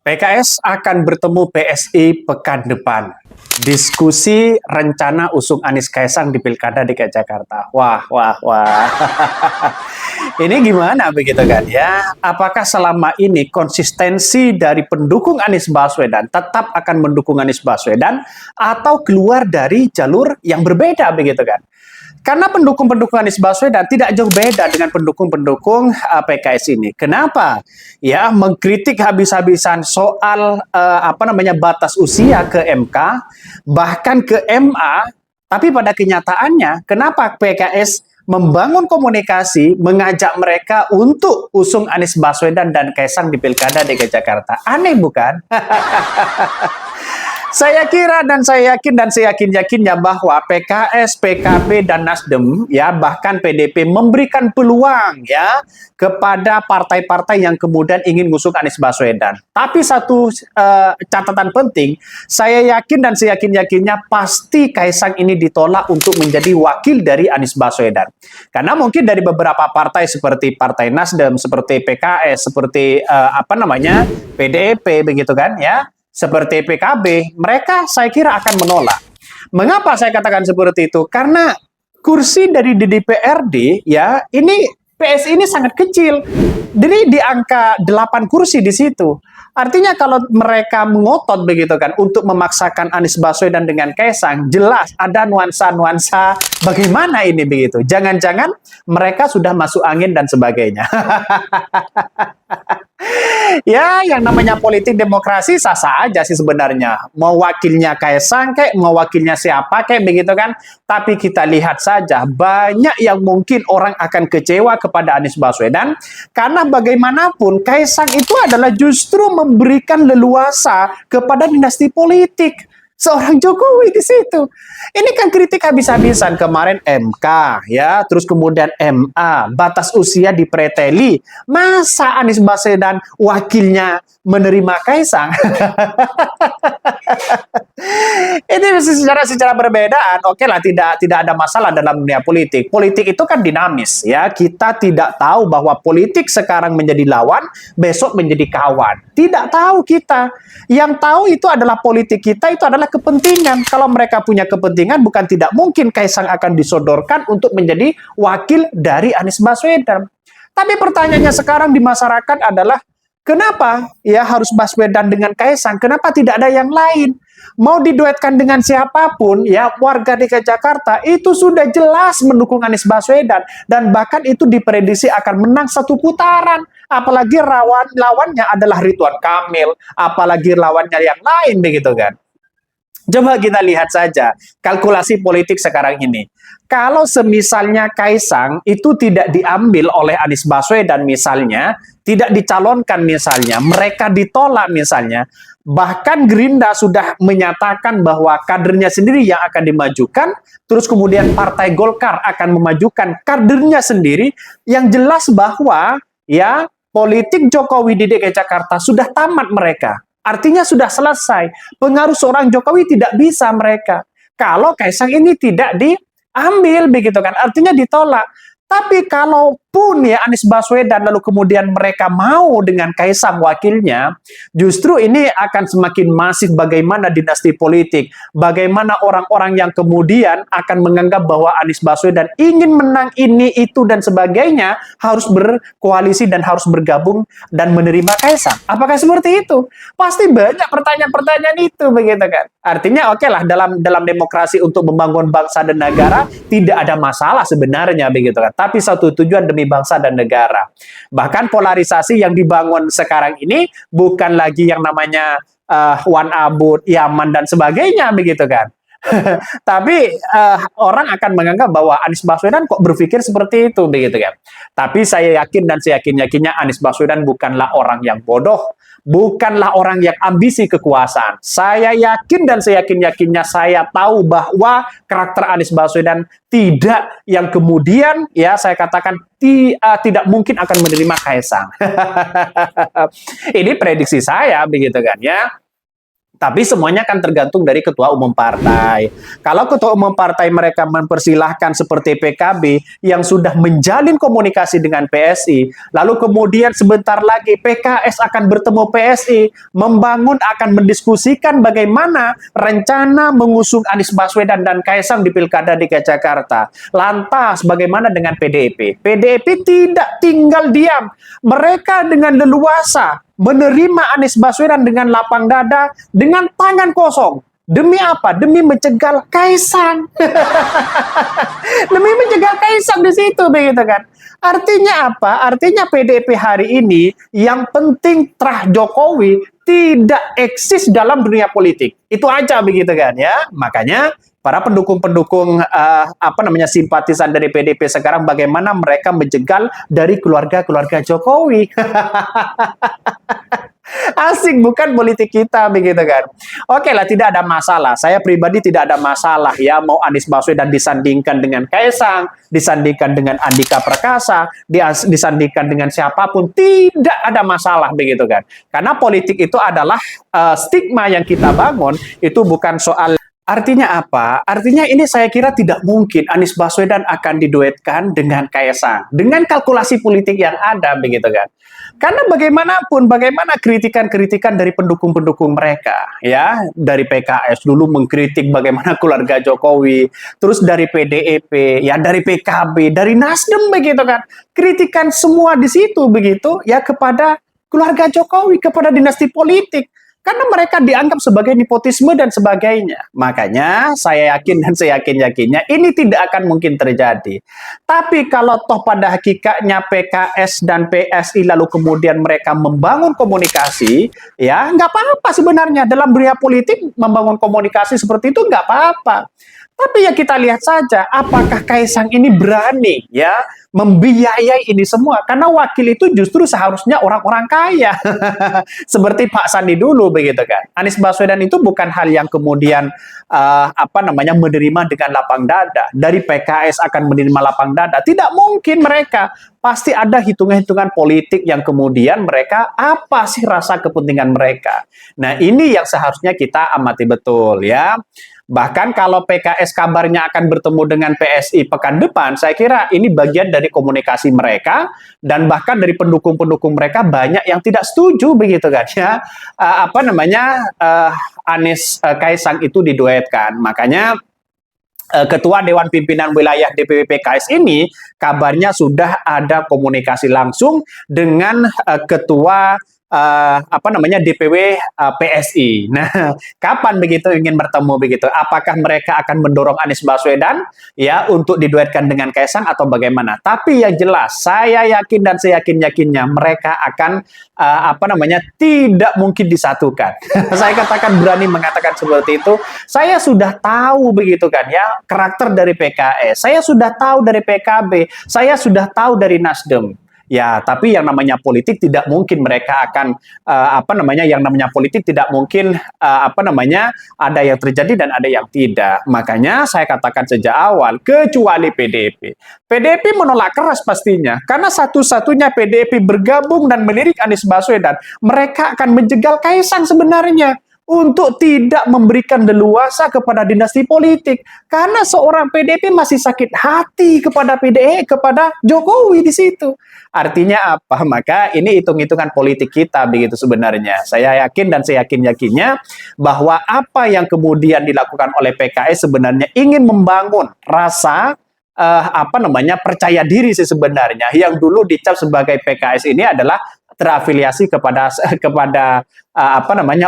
PKS akan bertemu PSI pekan depan. Diskusi rencana usung Anies Kaisang di Pilkada DKI Jakarta. Wah, wah, wah. Ini gimana begitu kan ya? Apakah selama ini konsistensi dari pendukung Anies Baswedan tetap akan mendukung Anies Baswedan atau keluar dari jalur yang berbeda begitu kan? Karena pendukung-pendukung Anies Baswedan tidak jauh beda dengan pendukung-pendukung PKS ini. Kenapa? Ya, mengkritik habis-habisan soal batas usia ke MK, bahkan ke MA, tapi pada kenyataannya kenapa PKS membangun komunikasi, mengajak mereka untuk usung Anies Baswedan dan Kaisang di Pilkada DKI Jakarta. Aneh bukan? Saya kira dan saya yakin dan saya yakin-yakinnya bahwa PKS, PKB dan Nasdem ya bahkan PDP memberikan peluang ya kepada partai-partai yang kemudian ingin ngusung Anies Baswedan. Tapi satu catatan penting, saya yakin dan saya yakin-yakinnya pasti Kaisang ini ditolak untuk menjadi wakil dari Anies Baswedan. Karena mungkin dari beberapa partai seperti Partai Nasdem, seperti PKS, seperti PDIP begitu kan ya. Seperti PKB, mereka saya kira akan menolak. Mengapa saya katakan seperti itu? Karena kursi dari DPRD ya, ini PSI ini sangat kecil. Jadi di angka 8 kursi di situ. Artinya kalau mereka mengotot begitu kan untuk memaksakan Anies Baswedan dengan Kaisang, jelas ada nuansa-nuansa bagaimana ini begitu. Jangan-jangan mereka sudah masuk angin dan sebagainya. Ya, yang namanya politik demokrasi sah-sah aja sih sebenarnya. Mau wakilnya Kaisang kek, mau wakilnya siapa kek, begitu kan. Tapi kita lihat saja, banyak yang mungkin orang akan kecewa kepada Anies Baswedan. Karena bagaimanapun, Kaisang itu adalah justru memberikan leluasa kepada dinasti politik. Seorang Jokowi di situ. Ini kan kritik habis-habisan kemarin MK ya, terus kemudian MA, batas usia dipreteli. Masa Anies Baswedan wakilnya menerima Kaisang? Ini secara perbedaan, oke lah, tidak ada masalah dalam dunia politik. Politik itu kan dinamis ya. Kita tidak tahu bahwa politik sekarang menjadi lawan, besok menjadi kawan. Tidak tahu kita. Yang tahu itu adalah politik kita itu adalah kepentingan. Kalau mereka punya kepentingan, bukan tidak mungkin Kaisang akan disodorkan untuk menjadi wakil dari Anies Baswedan. Tapi pertanyaannya sekarang di masyarakat adalah kenapa ya harus Baswedan dengan Kaisang? Kenapa tidak ada yang lain? Mau diduetkan dengan siapapun, ya warga DKI Jakarta itu sudah jelas mendukung Anies Baswedan dan bahkan itu diprediksi akan menang satu putaran. Apalagi lawannya adalah Ridwan Kamil, apalagi lawannya yang lain begitu kan. Coba kita lihat saja kalkulasi politik sekarang ini. Kalau semisalnya Kaisang itu tidak diambil oleh Anies Baswedan misalnya, tidak dicalonkan misalnya, mereka ditolak misalnya, bahkan Gerindra sudah menyatakan bahwa kadernya sendiri yang akan dimajukan, terus kemudian Partai Golkar akan memajukan kadernya sendiri, yang jelas bahwa ya politik Jokowi di DKI Jakarta sudah tamat mereka. Artinya sudah selesai. Pengaruh seorang Jokowi tidak bisa mereka. Kalau Kaisang ini tidak diambil begitu kan, artinya ditolak. Tapi kalaupun ya Anies Baswedan lalu kemudian mereka mau dengan Kaisang wakilnya, justru ini akan semakin masif bagaimana dinasti politik, bagaimana orang-orang yang kemudian akan menganggap bahwa Anies Baswedan ingin menang ini, itu, dan sebagainya, harus berkoalisi dan harus bergabung dan menerima Kaisang. Apakah seperti itu? Pasti banyak pertanyaan-pertanyaan itu, begitu kan? Artinya oke lah, dalam demokrasi untuk membangun bangsa dan negara, tidak ada masalah sebenarnya, begitu kan? Tapi satu tujuan demi bangsa dan negara. Bahkan polarisasi yang dibangun sekarang ini bukan lagi yang namanya Wan Abud, Yaman dan sebagainya begitu kan. Tapi orang akan menganggap bahwa Anies Baswedan kok berpikir seperti itu begitu kan. Tapi saya yakin dan saya yakin-yakinnya Anies Baswedan bukanlah orang yang bodoh, bukanlah orang yang ambisi kekuasaan. Saya yakin dan saya yakin-yakinnya saya tahu bahwa karakter Anies Baswedan tidak yang kemudian ya saya katakan tidak mungkin akan menerima Kaisang. Ini prediksi saya begitu kan ya. Tapi semuanya kan tergantung dari ketua umum partai. Kalau ketua umum partai mereka mempersilahkan seperti PKB yang sudah menjalin komunikasi dengan PSI, lalu kemudian sebentar lagi PKS akan bertemu PSI, membangun akan mendiskusikan bagaimana rencana mengusung Anies Baswedan dan Kaisang di Pilkada DKI Jakarta. Lantas bagaimana dengan PDIP? PDIP tidak tinggal diam. Mereka dengan leluasa menerima Anies Baswedan dengan lapang dada, dengan tangan kosong. Demi apa? Demi mencegal Kaisang. Demi mencegal Kaisang di situ, begitu kan? Artinya apa? Artinya PDIP hari ini yang penting terah Jokowi tidak eksis dalam dunia politik. Itu aja begitu kan ya. Makanya para pendukung-pendukung simpatisan dari PDIP sekarang bagaimana mereka menjegal dari keluarga-keluarga Jokowi. Asik bukan politik kita begitu kan. Oke lah, tidak ada masalah. Saya pribadi tidak ada masalah ya mau Anies Baswedan disandingkan dengan Kaisang, disandingkan dengan Andika Perkasa, disandingkan dengan siapapun, tidak ada masalah begitu kan. Karena politik itu adalah stigma yang kita bangun, itu bukan soal. Artinya apa? Artinya ini saya kira tidak mungkin Anies Baswedan akan diduetkan dengan Kaisang. Dengan kalkulasi politik yang ada, begitu kan. Karena bagaimanapun, bagaimana kritikan-kritikan dari pendukung-pendukung mereka, ya, dari PKS dulu mengkritik bagaimana keluarga Jokowi, terus dari PDIP, ya, dari PKB, dari Nasdem, begitu kan. Kritikan semua di situ, begitu, ya, kepada keluarga Jokowi, kepada dinasti politik. Karena mereka dianggap sebagai nepotisme dan sebagainya. Makanya saya yakin dan saya yakin-yakinnya ini tidak akan mungkin terjadi. Tapi kalau toh pada hakikatnya PKS dan PSI lalu kemudian mereka membangun komunikasi, ya nggak apa-apa sebenarnya. Dalam dunia politik membangun komunikasi seperti itu nggak apa-apa. Tapi ya kita lihat saja apakah Kaisang ini berani ya membiayai ini semua. Karena wakil itu justru seharusnya orang-orang kaya. Seperti Pak Sandi dulu begitu kan. Anies Baswedan itu bukan hal yang kemudian menerima dengan lapang dada. Dari PKS akan menerima lapang dada. Tidak mungkin mereka. Pasti ada hitungan-hitungan politik yang kemudian mereka apa sih rasa kepentingan mereka. Nah, ini yang seharusnya kita amati betul ya. Bahkan kalau PKS kabarnya akan bertemu dengan PSI pekan depan, saya kira ini bagian dari komunikasi mereka dan bahkan dari pendukung-pendukung mereka banyak yang tidak setuju begitu kan ya. Anies Kaisang itu diduetkan. Makanya Ketua Dewan Pimpinan Wilayah DPW PKS ini kabarnya sudah ada komunikasi langsung dengan Ketua DPW PSI. Nah, kapan begitu ingin bertemu begitu? Apakah mereka akan mendorong Anies Baswedan ya untuk diduetkan dengan Kaisang atau bagaimana? Tapi yang jelas saya yakin dan saya yakin-yakinnya mereka akan tidak mungkin disatukan. Saya katakan berani mengatakan seperti itu. Saya sudah tahu begitu kan ya karakter dari PKS. Saya sudah tahu dari PKB. Saya sudah tahu dari Nasdem. Ya, tapi yang namanya politik tidak mungkin mereka akan yang namanya politik tidak mungkin ada yang terjadi dan ada yang tidak. Makanya saya katakan sejak awal kecuali PDIP. PDIP menolak keras pastinya karena satu-satunya PDIP bergabung dan melirik Anies Baswedan, mereka akan menjegal Kaisang sebenarnya untuk tidak memberikan leluasa kepada dinasti politik karena seorang PDIP masih sakit hati kepada kepada Jokowi di situ. Artinya apa? Maka ini hitung-hitungan politik kita begitu sebenarnya. Saya yakin dan saya yakin-yakinnya bahwa apa yang kemudian dilakukan oleh PKS sebenarnya ingin membangun rasa percaya diri sih sebenarnya. Yang dulu dicap sebagai PKS ini adalah terafiliasi kepada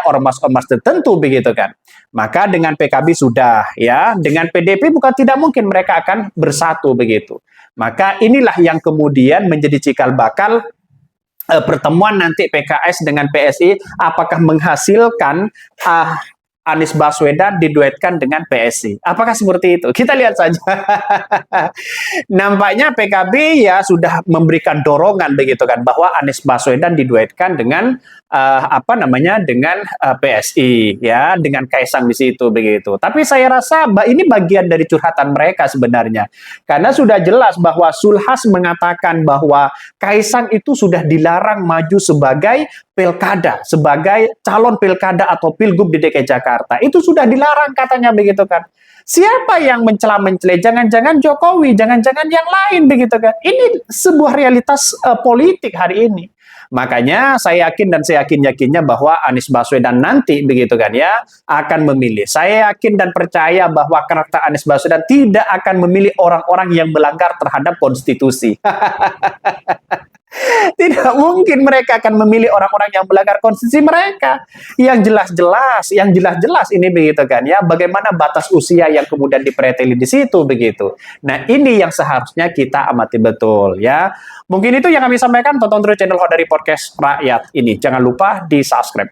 ormas-ormas tertentu begitu kan. Maka dengan PKB sudah ya, dengan PDIP bukan tidak mungkin mereka akan bersatu begitu. Maka inilah yang kemudian menjadi cikal bakal pertemuan nanti PKS dengan PSI apakah menghasilkan Anies Baswedan diduetkan dengan PSI. Apakah seperti itu? Kita lihat saja. Nampaknya PKB ya sudah memberikan dorongan begitu kan bahwa Anies Baswedan diduetkan dengan dengan PSI ya, dengan Kaisang di situ begitu. Tapi saya rasa ini bagian dari curhatan mereka sebenarnya. Karena sudah jelas bahwa Zulhas mengatakan bahwa Kaisang itu sudah dilarang maju sebagai pilkada sebagai calon pilkada atau pilgub di DKI Jakarta. Itu sudah dilarang katanya begitu kan. Siapa yang mencela-mencela? Jangan-jangan Jokowi, jangan-jangan yang lain begitu kan. Ini sebuah realitas politik hari ini. Makanya saya yakin dan saya yakin-yakinnya bahwa Anies Baswedan nanti begitu kan ya akan memilih. Saya yakin dan percaya bahwa karakter Anies Baswedan tidak akan memilih orang-orang yang melanggar terhadap konstitusi. Tidak mungkin mereka akan memilih orang-orang yang melanggar konstitusi mereka. Yang jelas-jelas ini begitu kan ya. Bagaimana batas usia yang kemudian dipreteli di situ begitu. Nah, ini yang seharusnya kita amati betul ya. Mungkin itu yang kami sampaikan. Tonton terus channel Hodari Podcast Rakyat ini. Jangan lupa di-subscribe.